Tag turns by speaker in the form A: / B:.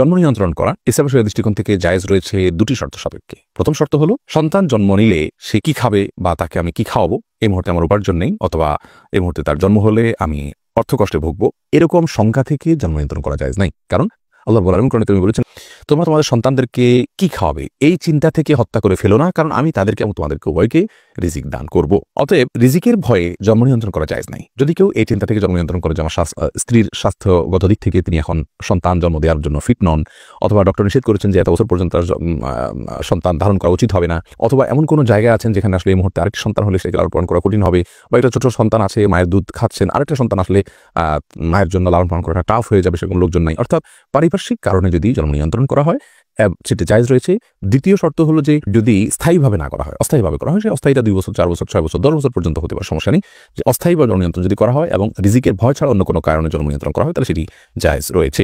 A: জন্ম নিয়ন্ত্রণ করা ইসলামের শরীয়তের দৃষ্টিকোণ থেকে জায়েজ রয়েছে দুটি শর্ত সাপেক্ষে। প্রথম শর্ত হলো সন্তান জন্ম নিলে সে কি খাবে বা তাকে আমি কি খাওয়াবো, এই মুহূর্তে আমার উপার্জন নেই, অথবা এই মুহূর্তে তার জন্ম হলে আমি অর্থ কষ্টে ভুগবো, এরকম সংখ্যা থেকে জন্ম নিয়ন্ত্রণ করা জায়েজ নাই। কারণ আল্লাহ রাব্বুল আলামিন কোরআনে তুমি বলেছেন তোমরা তোমাদের সন্তানদেরকে কি খাওয়াবে এই চিন্তা থেকে হত্যা করে ফেলো না, কারণ আমি তাদেরকে এবং তোমাদেরকে উভয়কে রিজিক দান করব। অতএব রিজিকের ভয়ে জন্ম নিয়ন্ত্রণ করা জায়েজ নাই। যদি কেউ এই চিন্তা থেকে জন্ম নিয়ন্ত্রণ করে যে আমার স্ত্রীর স্বাস্থ্যগত দিক থেকে তিনি এখন সন্তান জন্ম দেওয়ার জন্য ফিট নন, অথবা ডক্টর নিষেধ করেছেন যে এত বছর পর্যন্ত সন্তান ধারণ করা উচিত হবে না, অথবা এমন কোনো জায়গায় আছেন যেখানে আসলে এই মুহূর্তে আরেকটি সন্তান হলে সেকে লালন পালন করা কঠিন হবে, বা একটা ছোট সন্তান আছে মায়ের দুধ খাচ্ছেন, আরেকটা সন্তান আসলে মায়ের জন্য লালন পালন করাটা টাফ হয়ে যাবে, সেরকম লোকজন নাই, অর্থাৎ পারিপার্শ্বিক কারণে যদি জন্ম নিয়ন্ত্রণ করা হয় সেটা জায়েজ রয়েছে। দ্বিতীয় শর্ত হলো যে যদি স্থায়ীভাবে না করা হয়, অস্থায়ীভাবে করা হয়, সে অস্থায়ীটা 2 বছর 4 বছর 6 বছর 10 বছর পর্যন্ত হতে পারে, সমস্যা নেই। যে অস্থায়ীভাবে জন্ম নিয়ন্ত্রণ যদি করা হয় এবং রিজিকের ভয় ছাড়া অন্য কোনো কারণে জন্ম নিয়ন্ত্রণ করা হয় তাহলে সেটি জায়েজ রয়েছে।